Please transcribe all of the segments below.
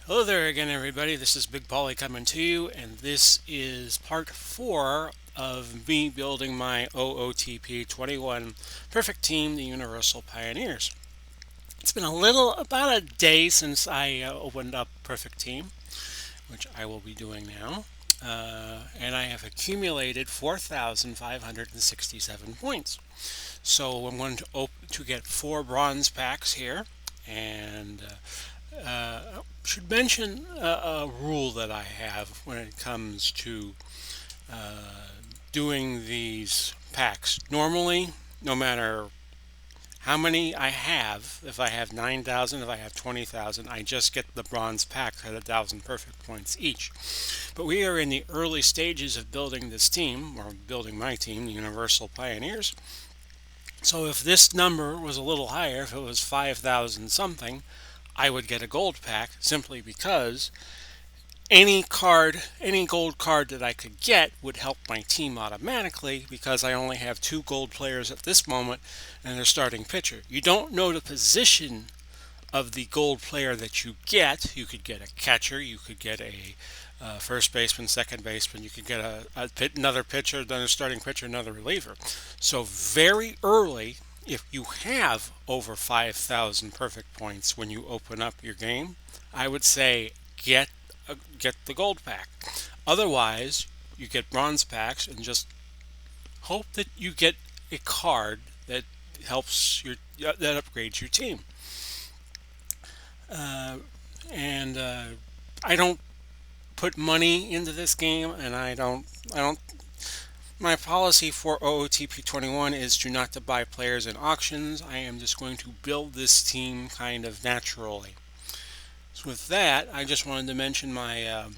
Hello there again, everybody. This is Big Polly coming to you, and this is part 4 of me building my OOTP 21 Perfect Team, the Universal Pioneers. It's been about a day since I opened up Perfect Team, which I will be doing now. And I have accumulated 4,567 points. So I'm going to get 4 bronze packs here, and should mention a rule that I have when it comes to doing these packs. Normally, no matter how many I have, if I have 9,000, if I have 20,000, I just get the bronze packs at 1,000 perfect points each. But we are in the early stages of building this team, or building my team, the Universal Pioneers. So if this number was a little higher, if it was 5,000 something, I would get a gold pack simply because any gold card that I could get would help my team automatically because I only have 2 gold players at this moment and their starting pitcher. You don't know the position of the gold player that you get. You could get a catcher, you could get a first baseman, second baseman, you could get another pitcher, another starting pitcher, another reliever. So very early, if you have over 5,000 perfect points when you open up your game, I would say get the gold pack. Otherwise, you get bronze packs and just hope that you get a card that helps that upgrades your team. Uh, and I don't put money into this game, and I don't. My policy for OOTP 21 is to not to buy players in auctions. I am just going to build this team kind of naturally. So with that, I just wanted to mention my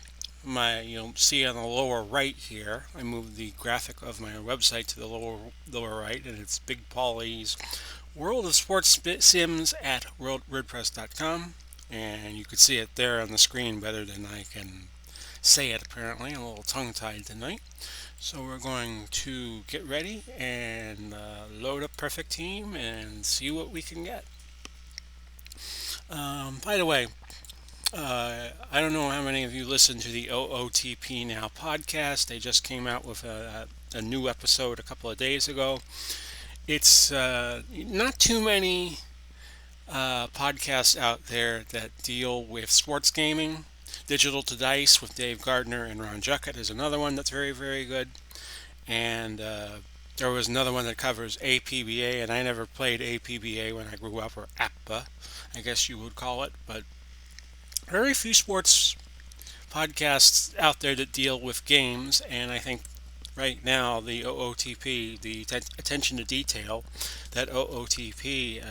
see on the lower right here. I moved the graphic of my website to the lower right, and it's Big Polly's World of Sports Sims at WordPress.com, and you can see it there on the screen better than I can say it. Apparently, I'm a little tongue-tied tonight. So we're going to get ready and load up Perfect Team and see what we can get. By the way, I don't know how many of you listen to the OOTP Now podcast. They just came out with a new episode a couple of days ago. It's not too many podcasts out there that deal with sports gaming. Digital to Dice with Dave Gardner and Ron Juckett is another one that's very, very good. And there was another one that covers APBA, and I never played APBA when I grew up, or APBA, I guess you would call it. But very few sports podcasts out there that deal with games, and I think right now the OOTP, the attention to detail that OOTP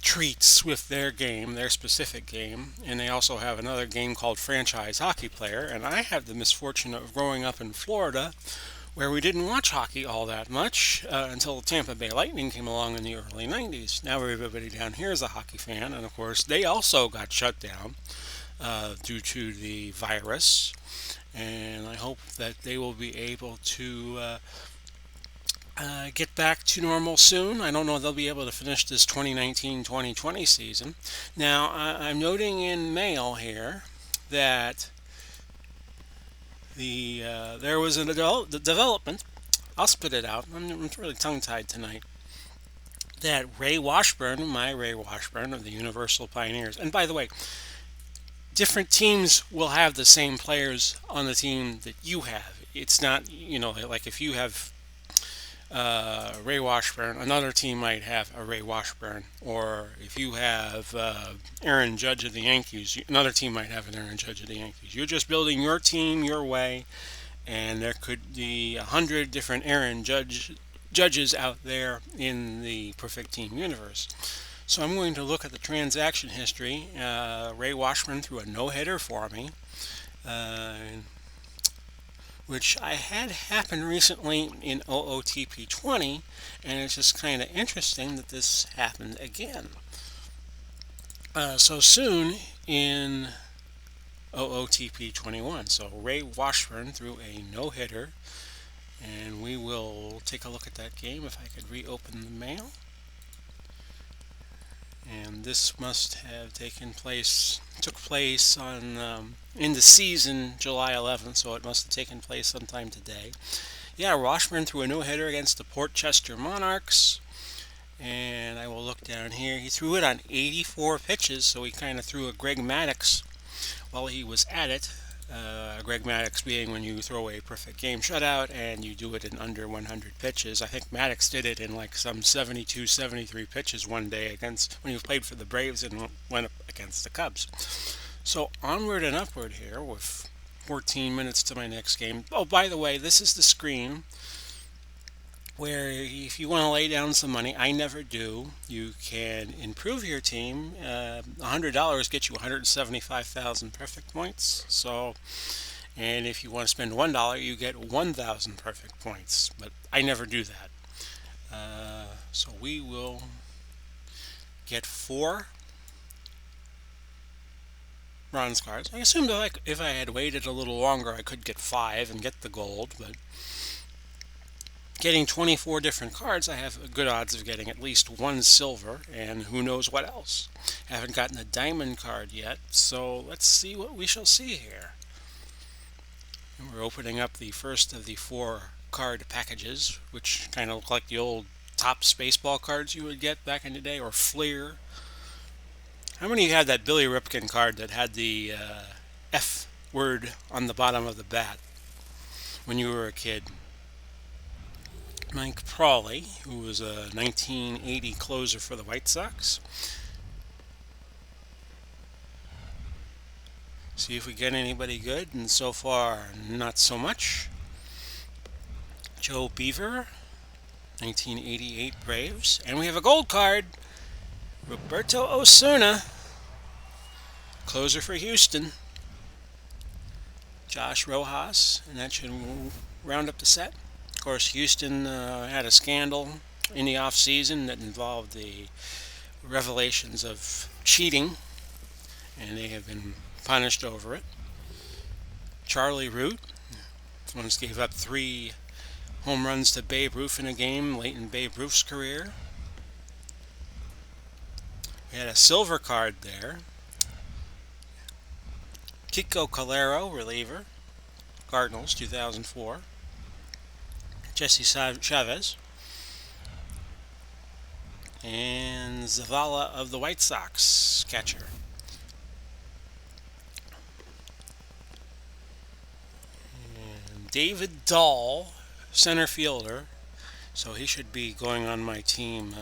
treats with their game, their specific game, and they also have another game called Franchise Hockey Player. And I had the misfortune of growing up in Florida, where we didn't watch hockey all that much until the Tampa Bay Lightning came along in the early 90s. Now everybody down here is a hockey fan, and of course they also got shut down due to the virus. And I hope that they will be able to get back to normal soon. I don't know if they'll be able to finish this 2019-2020 season. Now, I'm noting in mail here that there was the development. I'll spit it out. I'm really tongue-tied tonight. That Ray Washburn, my Ray Washburn of the Universal Pioneers, and by the way, different teams will have the same players on the team that you have. It's not, like if you have Ray Washburn, another team might have a Ray Washburn. Or if you have Aaron Judge of the Yankees, another team might have an Aaron Judge of the Yankees. You're just building your team your way, and there could be 100 different Judges out there in the Perfect Team universe. So I'm going to look at the transaction history. Ray Washburn threw a no-hitter for me. Uh, which I had happen recently in OOTP 20, and it's just kind of interesting that this happened again. So soon in OOTP 21. So Ray Washburn threw a no-hitter, and we will take a look at that game if I could reopen the mail. And this must have took place on in the season July 11th, so it must have taken place sometime today. Yeah, Washburn threw a no-hitter against the Port Chester Monarchs. And I will look down here. He threw it on 84 pitches, so he kind of threw a Greg Maddux while he was at it. Greg Maddux being when you throw a perfect game shutout and you do it in under 100 pitches. I think Maddux did it in like some 72, 73 pitches one day against when he played for the Braves and went up against the Cubs. So onward and upward here with 14 minutes to my next game. Oh, by the way, this is the screen where if you want to lay down some money, I never do, you can improve your team. $100 gets you 175,000 perfect points. So, and if you want to spend $1, you get 1,000 perfect points. But I never do that. So we will get 4 bronze cards. I assumed that if I had waited a little longer, I could get 5 and get the gold, but getting 24 different cards, I have good odds of getting at least 1 silver, and who knows what else. Haven't gotten a diamond card yet, so let's see what we shall see here. And we're opening up the first of the 4 card packages, which kind of look like the old Topps baseball cards you would get back in the day, or Fleer. How many of you had that Billy Ripken card that had the F word on the bottom of the bat when you were a kid? Mike Prawley, who was a 1980 closer for the White Sox. See if we get anybody good, and so far, not so much. Joe Beaver, 1988 Braves. And we have a gold card. Roberto Osuna, closer for Houston. Josh Rojas, and that should round up the set. Of course, Houston had a scandal in the off-season that involved the revelations of cheating, and they have been punished over it. Charlie Root once gave up 3 home runs to Babe Ruth in a game late in Babe Ruth's career. We had a silver card there. Kiko Calero, reliever, Cardinals, 2004. Jesse Chavez. And Zavala of the White Sox, catcher. And David Dahl, center fielder. So he should be going on my team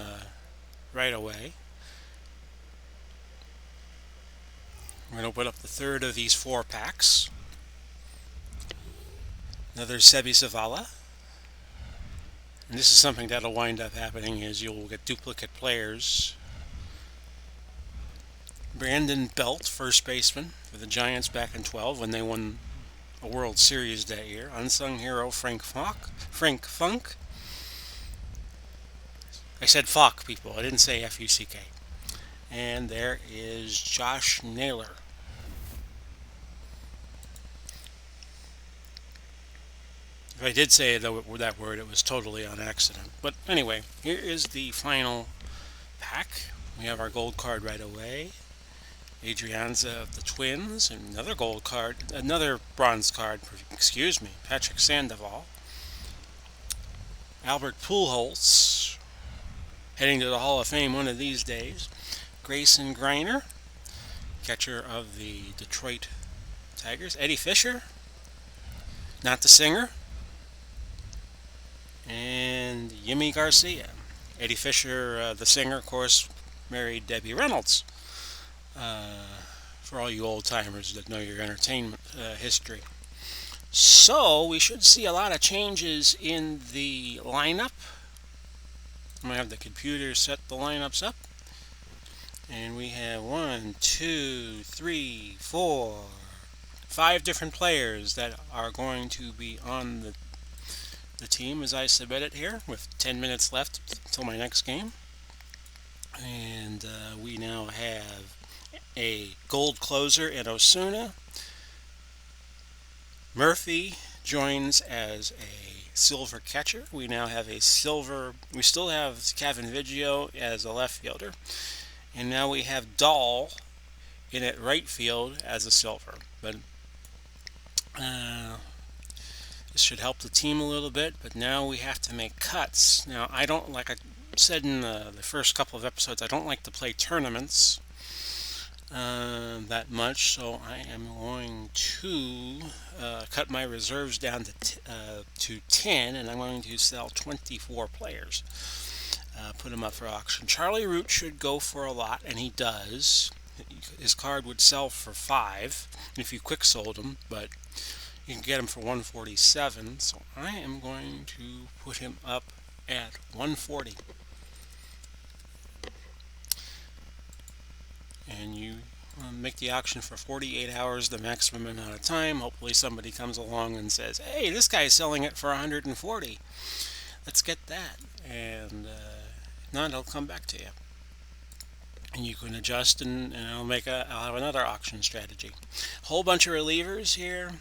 right away. We're going to open up the third of these 4 packs. Another Sebi Zavala. And this is something that'll wind up happening is you'll get duplicate players. Brandon Belt, first baseman for the Giants back in 12 when they won a World Series that year. Unsung hero Frank Funk. I said Falk, people. I didn't say F-U-C-K. And there is Josh Naylor. If I did say that word, it was totally on accident. But anyway, here is the final pack. We have our gold card right away. Adrianza of the Twins, and another gold card, another bronze card, Patrick Sandoval. Albert Pujols, heading to the Hall of Fame one of these days. Grayson Greiner, catcher of the Detroit Tigers. Eddie Fisher, not the singer. And Yimi Garcia. Eddie Fisher, the singer, of course, married Debbie Reynolds. For all you old-timers that know your entertainment history. So, we should see a lot of changes in the lineup. I'm going to have the computer set the lineups up. And we have 1, 2, 3, 4, 5 different players that are going to be on the team as I submit it here, with 10 minutes left until my next game. And we now have a gold closer in Osuna. Murphy joins as a silver catcher. We now have a silver. We still have Kevin Vigio as a left fielder. And now we have Dahl in at right field as a silver. But uh, this should help the team a little bit. But now we have to make cuts. Now, I don't, like I said in the first couple of episodes, I don't like to play tournaments that much. So I am going to cut my reserves down to 10, and I'm going to sell 24 players. Put them up for auction. Charlie Root should go for a lot, and he does. His card would sell for 5 if you quick sold him, but you can get him for 147. So I am going to put him up at 140. And you make the auction for 48 hours, the maximum amount of time. Hopefully somebody comes along and says, hey, this guy's selling it for 140. Let's get that. And no, it'll come back to you. And you can adjust, and I'll have another auction strategy. Whole bunch of relievers here.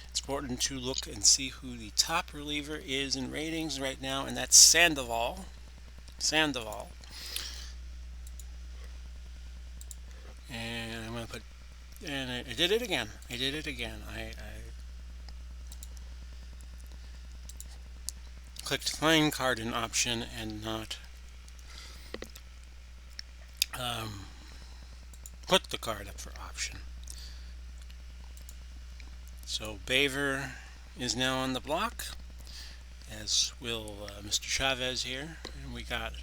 It's important to look and see who the top reliever is in ratings right now, and that's Sandoval. Sandoval. And I'm going to put, and I did it again. I did it again. I clicked find card in option and not put the card up for option. So Baver is now on the block, as will Mr. Chavez here. And we got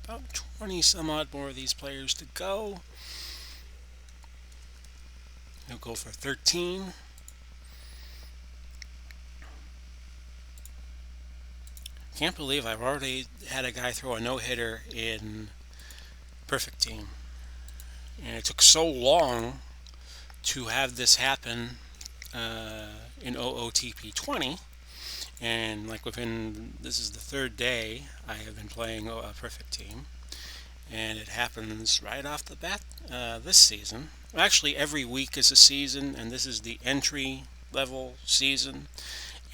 about 20 some odd more of these players to go. He'll go for 13. Can't believe I've already had a guy throw a no-hitter in Perfect Team. And it took so long to have this happen in OOTP 20. And like this is the third day I have been playing a Perfect Team. And it happens right off the bat this season. Actually, every week is a season, and this is the entry level season.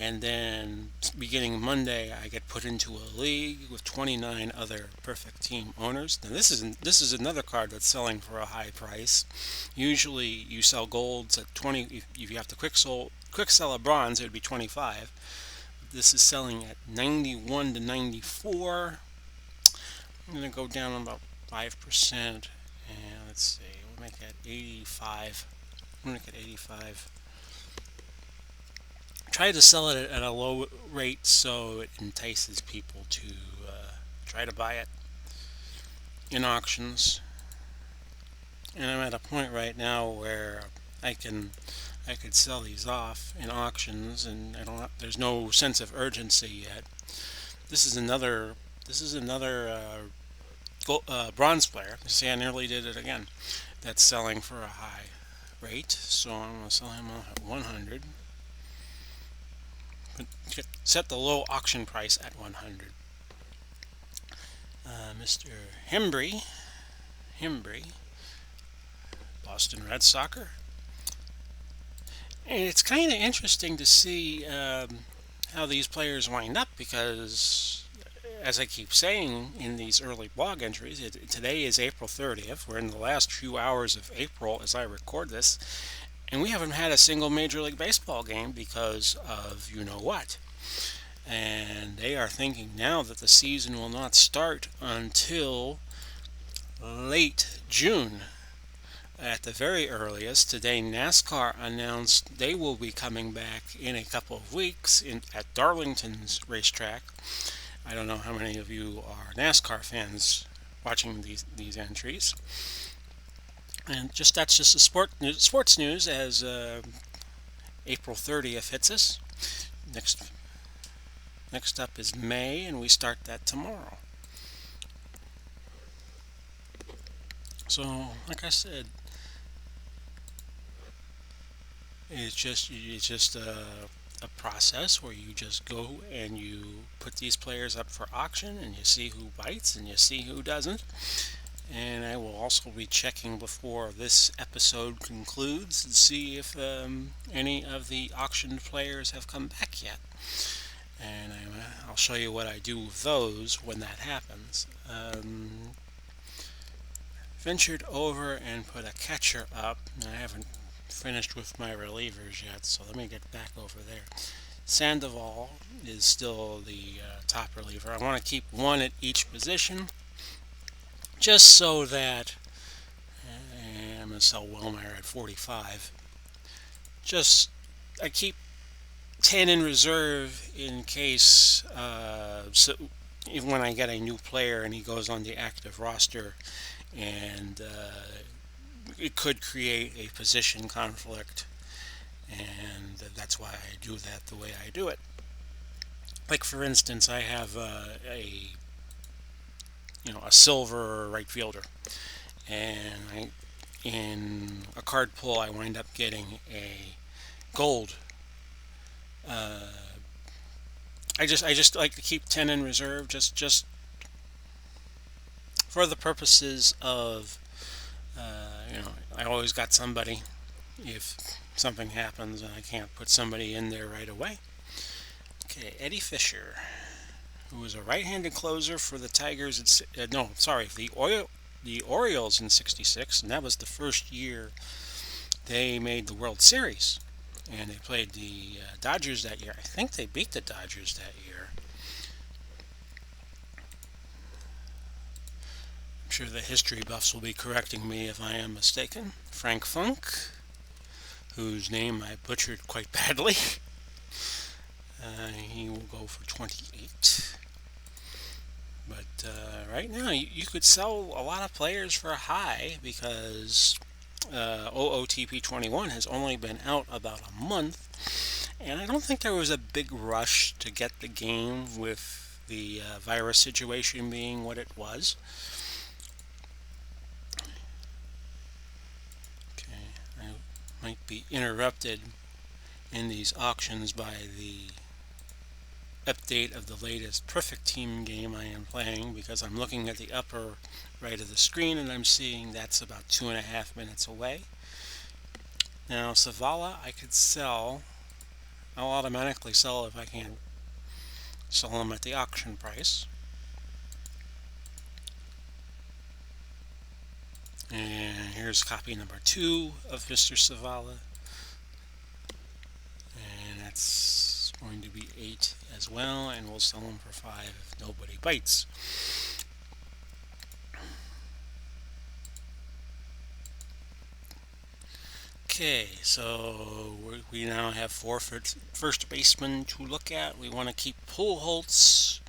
And then beginning Monday, I get put into a league with 29 other Perfect Team owners. Now this is another card that's selling for a high price. Usually you sell golds at 20. If you have to quick sell a bronze, it would be 25. This is selling at 91 to 94. I'm going to go down about 5%, and let's see, we'll make that 85. I'm going to make it 85. Try to sell it at a low rate so it entices people to try to buy it in auctions. And I'm at a point right now where I could sell these off in auctions, and there's no sense of urgency yet. This is another bronze player. See, I nearly did it again. That's selling for a high rate, so I'm going to sell him off at 100. Set the low auction price at 100. Mr. Hembry, Boston Red Sox. And it's kind of interesting to see how these players wind up, because as I keep saying in these early blog entries, today is April 30th. We're in the last few hours of April as I record this, and we haven't had a single Major League Baseball game because of you-know-what. And they are thinking now that the season will not start until late June. At the very earliest, today NASCAR announced they will be coming back in a couple of weeks at Darlington's racetrack. I don't know how many of you are NASCAR fans watching these entries. And that's just the sports news as April 30th hits us. Next up is May, and we start that tomorrow. So, like I said, it's just a process where you just go and you put these players up for auction, and you see who bites and you see who doesn't. And I will also be checking before this episode concludes to see if any of the auctioned players have come back yet. And I'll show you what I do with those when that happens. ventured over and put a catcher up. I haven't finished with my relievers yet, so let me get back over there. Sandoval is still the top reliever. I want to keep one at each position, just so that I'm going to sell Wilmeyer at 45. Just I keep 10 in reserve in case even when I get a new player and he goes on the active roster, and it could create a position conflict, and that's why I do that the way I do it. Like for instance, I have a silver right fielder, and in a card pull I wind up getting a gold. I just like to keep 10 in reserve, just for the purposes of I always got somebody if something happens and I can't put somebody in there right away. Okay, Eddie Fisher, who was a right-handed closer for the Tigers. The Orioles in '66, and that was the first year they made the World Series, and they played the Dodgers that year. I think they beat the Dodgers that year. I'm sure the history buffs will be correcting me if I am mistaken. Frank Funk, whose name I butchered quite badly. He will go for 28. But right now, you could sell a lot of players for a high because OOTP 21 has only been out about a month. And I don't think there was a big rush to get the game with the virus situation being what it was. Okay, I might be interrupted in these auctions by the update of the latest Perfect Team game I am playing, because I'm looking at the upper right of the screen and I'm seeing that's about 2.5 minutes away. Now Savala I could sell. I'll automatically sell if I can sell them at the auction price. And here's copy number 2 of Mr. Savala. And that's going to be 8 as well, and we'll sell them for 5 if nobody bites. Okay, so we now have 4 first basemen to look at. We want to keep Pujols,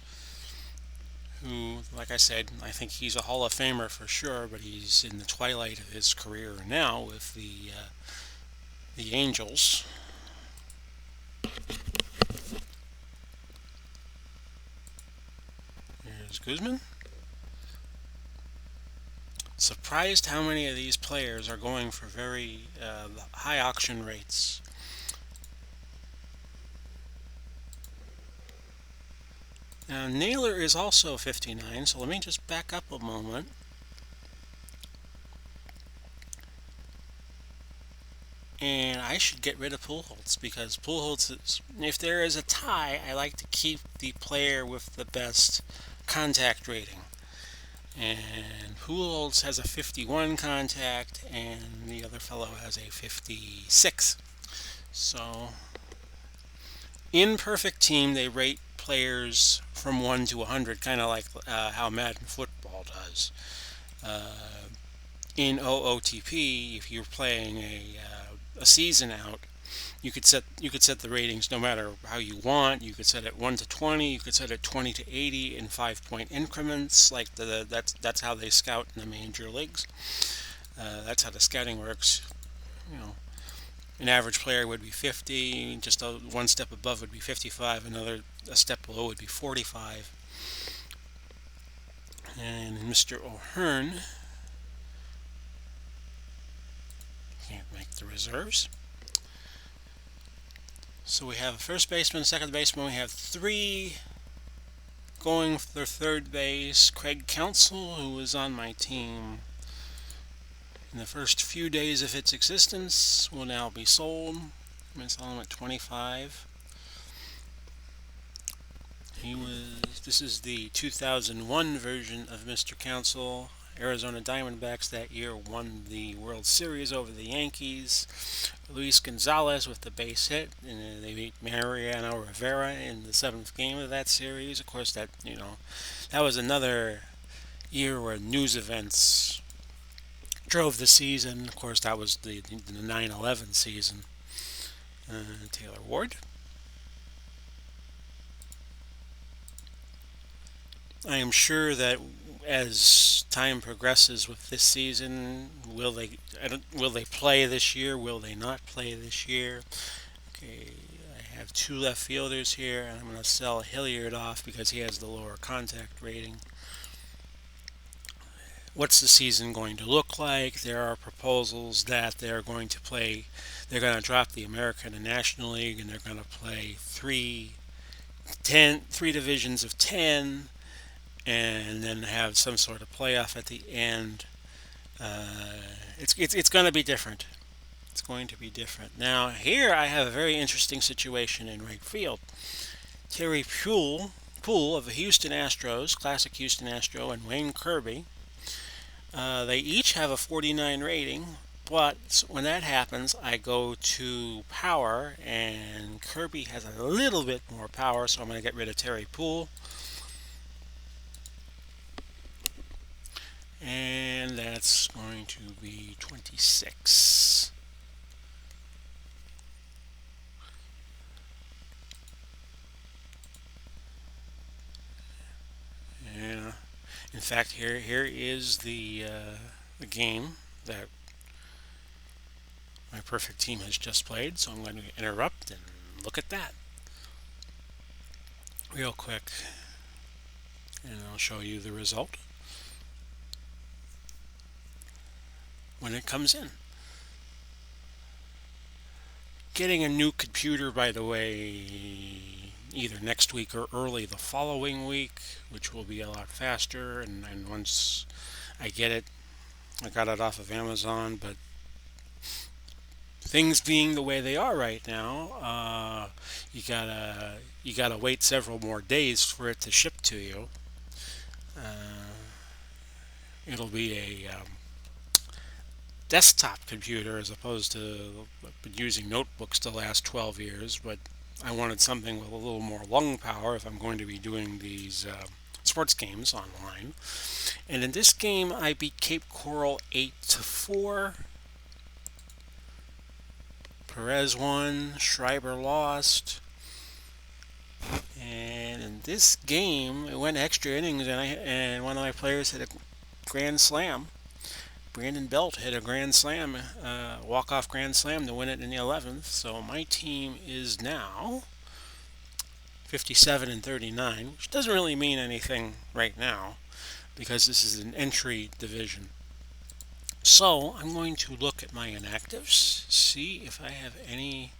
who, like I said, I think he's a Hall of Famer for sure, but he's in the twilight of his career now with the Angels. Here's Guzman. Surprised how many of these players are going for very high auction rates. Now, Naylor is also 59, so let me just back up a moment. And I should get rid of Pujols, because Pujols is, if there is a tie, I like to keep the player with the best contact rating. And Pujols has a 51 contact, and the other fellow has a 56. So, in Perfect Team, they rate players from 1 to 100, kind of like how Madden Football does. In OOTP, if you're playing a season out, you could set the ratings no matter how you want. You could set it 1 to 20. You could set it 20 to 80 in 5-point increments. Like that's how they scout in the major leagues. That's how the scouting works. An average player would be 50. Just one step above would be 55. A step below would be 45. And Mr. O'Hearn can't make the reserves. So we have a first baseman, second baseman. We have 3 going for third base. Craig Counsell, who was on my team in the first few days of its existence, will now be sold. I'm going to sell him at 25. This is the 2001 version of Mr. Counsell, Arizona Diamondbacks that year won the World Series over the Yankees. Luis Gonzalez with the base hit, and they beat Mariano Rivera in the seventh game of that series. Of course, that was another year where news events drove the season. Of course, that was the 9/11 season. Taylor Ward. I am sure that as time progresses with this season, will they play this year? Will they not play this year? Okay, I have two left fielders here, and I'm going to sell Hilliard off because he has the lower contact rating. What's the season going to look like? There are proposals that they're going to play. They're going to drop the American and National League, and they're going to play three divisions of 10, and then have some sort of playoff at the end. It's going to be different. It's going to be different. Now here I have a very interesting situation in right field. Terry Poole of the Houston Astros, classic Houston Astro, and Wayne Kirby. They each have a 49 rating, but when that happens, I go to power, and Kirby has a little bit more power, so I'm going to get rid of Terry Poole. And that's going to be 26. And in fact, here is the game that my perfect team has just played. So I'm going to interrupt and look at that real quick, and I'll show you the result when it comes in. Getting a new computer, by the way, either next week or early the following week, which will be a lot faster. And once I get it, I got it off of Amazon, but things being the way they are right now, you gotta wait several more days for it to ship to you. Uh, it'll be a desktop computer as opposed to I've been using notebooks the last 12 years, but I wanted something with a little more lung power if I'm going to be doing these sports games online. And in this game, I beat Cape Coral 8-4. Perez won, Schreiber lost. And in this game, it went extra innings, and one of my players hit a grand slam. Brandon Belt hit a grand slam, walk-off grand slam to win it in the 11th. So my team is now 57-39, which doesn't really mean anything right now because this is an entry division. So I'm going to look at my inactives, see if I have any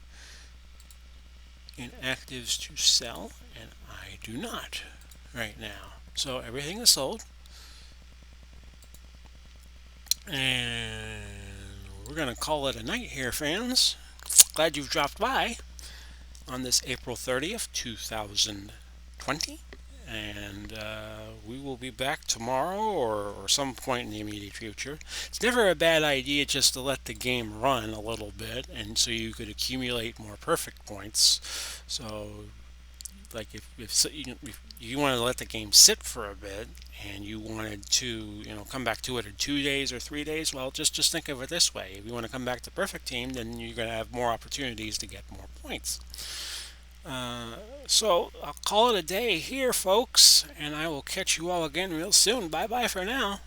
inactives to sell, and I do not right now. So everything is sold. And we're going to call it a night here, fans. Glad you've dropped by on this April 30th, 2020. And we will be back tomorrow or some point in the immediate future. It's never a bad idea just to let the game run a little bit, and so you could accumulate more perfect points. So, like if you wanted to let the game sit for a bit and you wanted to come back to it in 2 days or 3 days, well, just think of it this way: if you want to come back to perfect team, then you're going to have more opportunities to get more points. So I'll call it a day here, folks, and I will catch you all again real soon. Bye bye for now.